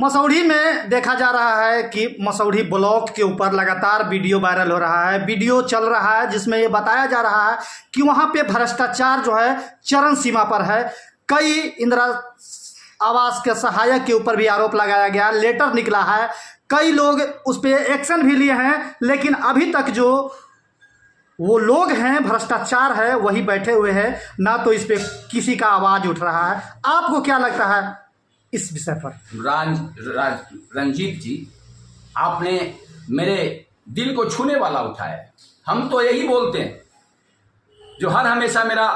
मसौढ़ी में देखा जा रहा है कि मसौढ़ी ब्लॉक के ऊपर लगातार वीडियो वायरल हो रहा है, वीडियो चल रहा है जिसमें ये बताया जा रहा है कि वहाँ पे भ्रष्टाचार जो है चरम सीमा पर है। कई इंदिरा आवास के सहायक के ऊपर भी आरोप लगाया गया, लेटर निकला है, कई लोग उस पर एक्शन भी लिए हैं, लेकिन अभी तक जो वो लोग हैं भ्रष्टाचार है वही बैठे हुए हैं, ना तो इस पर किसी का आवाज़ उठ रहा है। आपको क्या लगता है इस विषय पर? रंजीत जी, आपने मेरे दिल को छूने वाला उठाया है। हम तो यही बोलते हैं, जो हर हमेशा मेरा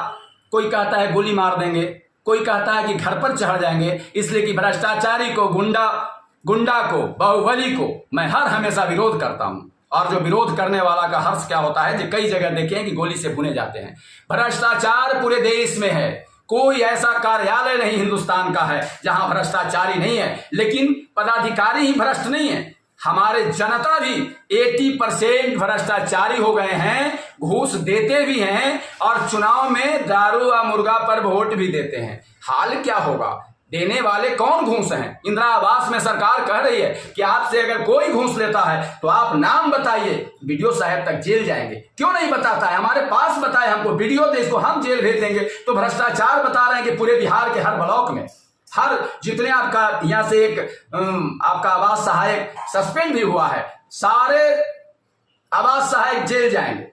कोई कहता है गोली मार देंगे, कोई कहता है कि घर पर चढ़ जाएंगे, इसलिए कि भ्रष्टाचारी को, गुंडा को, बाहुबली को मैं हर हमेशा विरोध करता हूं। और जो विरोध करने वाला का हर्ष क्या होता है, जो कई जगह देखे हैं कि गोली से भुने जाते हैं। भ्रष्टाचार पूरे देश में है, कोई ऐसा कार्यालय नहीं हिंदुस्तान का है जहां भ्रष्टाचारी नहीं है, लेकिन पदाधिकारी ही भ्रष्ट नहीं है। हमारे जनता भी 80% भ्रष्टाचारी हो गए हैं, घूस देते भी हैं और चुनाव में दारू व मुर्गा पर वोट भी देते हैं। हाल क्या होगा? देने वाले कौन घूस हैं? इंदिरा आवास में सरकार कह रही है कि आपसे अगर कोई घूस लेता है तो आप नाम बताइए, वीडियो साहब तक जेल जाएंगे। क्यों नहीं बताता है? हमारे पास बताए, हमको वीडियो दे, इसको हम जेल भेज देंगे। तो भ्रष्टाचार बता रहे हैं कि पूरे बिहार के हर ब्लॉक में, हर जितने आपका यहाँ से एक आपका आवास सहायक सस्पेंड भी हुआ है, सारे आवास सहायक जेल जाएंगे।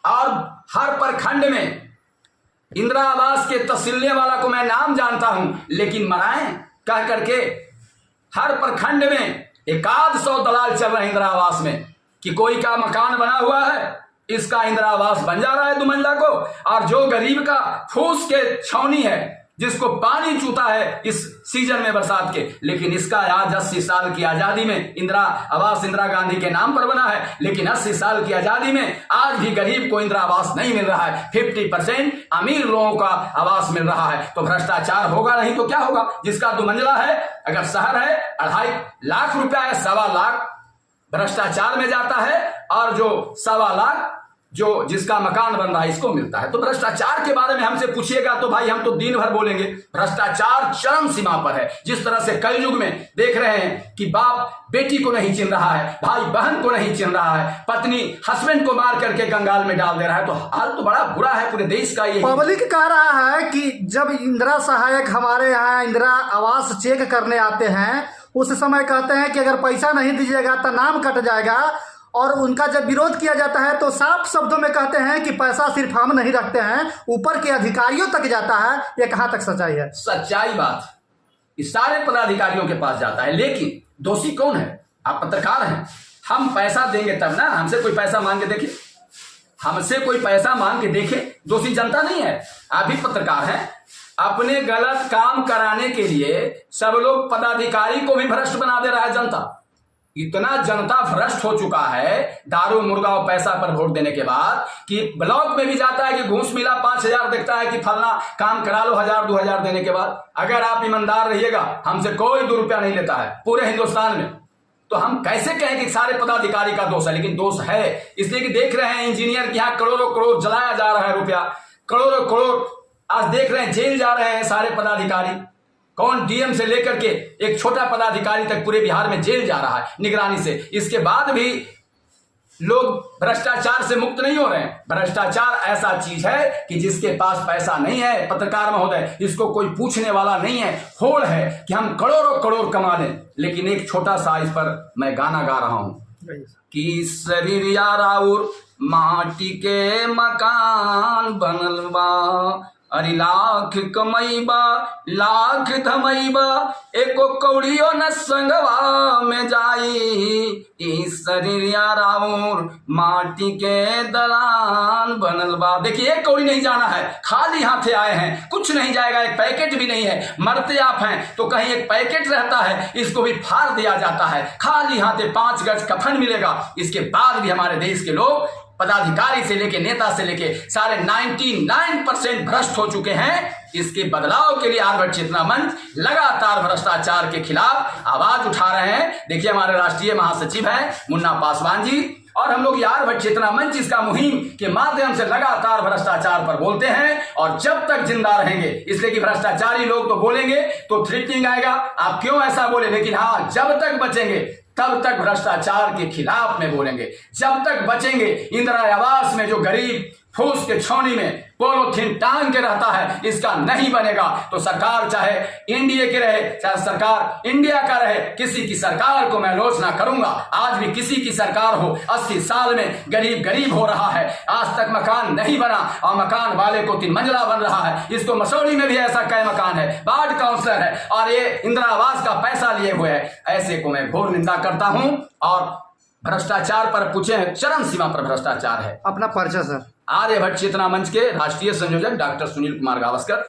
और हर प्रखंड में इंदिरा आवास के तहसीलने वाला को मैं नाम जानता हूं, लेकिन मराएं कह करके हर प्रखंड में 100 दलाल चल रहे हैं इंदिरा आवास में कि कोई का मकान बना हुआ है, इसका इंदिरा आवास बन जा रहा है 2 मंजिला को, और जो गरीब का फूस के छावनी है, जिसको पानी चूता है इस सीजन में बरसात के, लेकिन इसका आज 80 साल की आजादी में इंदिरा आवास इंदिरा गांधी के नाम पर बना है, लेकिन 80 साल की आजादी में आज भी गरीब को इंदिरा आवास नहीं मिल रहा है। 50% अमीर लोगों का आवास मिल रहा है। तो भ्रष्टाचार होगा नहीं तो क्या होगा? जिसका 2 मंजिला है, अगर शहर है 2.5 लाख रुपया है, 1.25 लाख भ्रष्टाचार में जाता है, और जो 1.25 लाख जो जिसका मकान बन रहा है इसको मिलता है। तो भ्रष्टाचार के बारे में हमसे पूछिएगा तो भाई हम तो दिन भर बोलेंगे। भ्रष्टाचार चरम सीमा पर है। जिस तरह से कल युग में देख रहे हैं कि बाप बेटी को नहीं चिन्ह रहा है, भाई बहन को नहीं चिन्ह रहा है, पत्नी हस्बैंड को मार करके कंगाल में डाल दे रहा है, तो हाल तो बड़ा बुरा है पूरे देश का। ये पब्लिक कह रहा है कि जब इंदिरा सहायक हमारे यहाँ इंदिरा आवास चेक करने आते हैं, उस समय कहते हैं कि अगर पैसा नहीं दीजिएगा तो नाम कट जाएगा, और उनका जब विरोध किया जाता है तो साफ शब्दों में कहते हैं कि पैसा सिर्फ हम नहीं रखते हैं, ऊपर के अधिकारियों तक जाता है। ये कहाँ तक सच्चाई है? सच्चाई बात इस सारे पदाधिकारियों के पास जाता है, लेकिन दोषी कौन है? आप पत्रकार हैं, हम पैसा देंगे तब ना। हमसे कोई पैसा मांग के देखे, हमसे कोई पैसा मांग के देखे, दोषी जनता नहीं है। आप भी पत्रकार हैं, अपने गलत काम कराने के लिए सब लोग पदाधिकारी को भी भ्रष्ट बना दे रहा है जनता। इतना जनता भ्रष्ट हो चुका है दारू मुर्गा और पैसा पर वोट देने के बाद, कि ब्लॉक में भी जाता है कि घूस मिला 5,000, देखता है कि फलना काम करा लो 1,000-2,000 देने के बाद। अगर आप ईमानदार रहिएगा, हमसे कोई 2 रुपया नहीं लेता है पूरे हिंदुस्तान में, तो हम कैसे कहें कि सारे पदाधिकारी का दोष है? लेकिन दोष है, इसलिए कि देख रहे हैं इंजीनियर के यहाँ करोड़ों करोड़ जलाया जा रहा है रुपया, करोड़ों करोड़ आज देख रहे हैं जेल जा रहे हैं सारे पदाधिकारी। कौन? डीएम से लेकर के एक छोटा पदाधिकारी तक पूरे बिहार में जेल जा रहा है निगरानी से। इसके बाद भी लोग भ्रष्टाचार से मुक्त नहीं हो रहे हैं। भ्रष्टाचार ऐसा चीज है कि जिसके पास पैसा नहीं है, पत्रकार महोदय, इसको कोई पूछने वाला नहीं है। होड़ है कि हम करोड़ों करोड़ कमा लें, लेकिन एक छोटा सा इस पर मैं गाना गा रहा हूं कि शरीर याराउर माटी के मकान बनल बा, अरे लाख कमैबा लाख धमैबा, एको कौड़ियो न संगवा में जाई, इस शरीरिया राउर माटी के दलान बनल बा। देखिए, एक कौड़ी नहीं जाना है, खाली हाथे आए हैं, कुछ नहीं जाएगा, एक पैकेट भी नहीं है। मरते आप हैं तो कहीं एक पैकेट रहता है, इसको भी फाड़ दिया जाता है। खाली हाथे 5 गज कफन मिलेगा। इसके बाद भी हमारे देश के लोग पदाधिकारी से लेके नेता से लेके सारे 99% भ्रष्ट हो चुके हैं। इसके बदलाव के लिए आर्यभट्ट चेतना मंच लगातार भ्रष्टाचार के खिलाफ आवाज उठा रहे हैं। देखिए, हमारे राष्ट्रीय महासचिव हैं मुन्ना पासवान जी, और हम लोग यार भट्ट चेतना मंच इसका मुहिम के माध्यम से लगातार भ्रष्टाचार पर बोलते हैं और जब तक जिंदा रहेंगे, इसलिए कि भ्रष्टाचारी लोग तो बोलेंगे तो थ्रेटनिंग आएगा, आप क्यों ऐसा बोले, लेकिन हाँ जब तक बचेंगे तब तक भ्रष्टाचार के खिलाफ में बोलेंगे। जब तक बचेंगे, इंदिरा आवास में जो गरीब फूस के छौनी में पॉलीथीन टांग के रहता है, इसका नहीं बनेगा तो सरकार चाहे एनडीए की रहे, चाहे सरकार इंडिया का रहे, किसी की सरकार को मैं आलोचना करूंगा। आज भी किसी की सरकार हो, 80 साल में गरीब गरीब हो रहा है, आज तक मकान नहीं बना और मकान वाले को 3 मंजिला बन रहा है। इसको मसौड़ी में भी ऐसा कई मकान है, वार्ड काउंसलर है और ये इंदिरा आवास का पैसा लिए हुए है। ऐसे को मैं घोर निंदा करता हूं और भ्रष्टाचार पर पूछे हैं, चरम सीमा पर भ्रष्टाचार है। अपना परिचय सर। आर्य भट्ट चेतना मंच के राष्ट्रीय संयोजक डॉक्टर सुनील कुमार गावस्कर।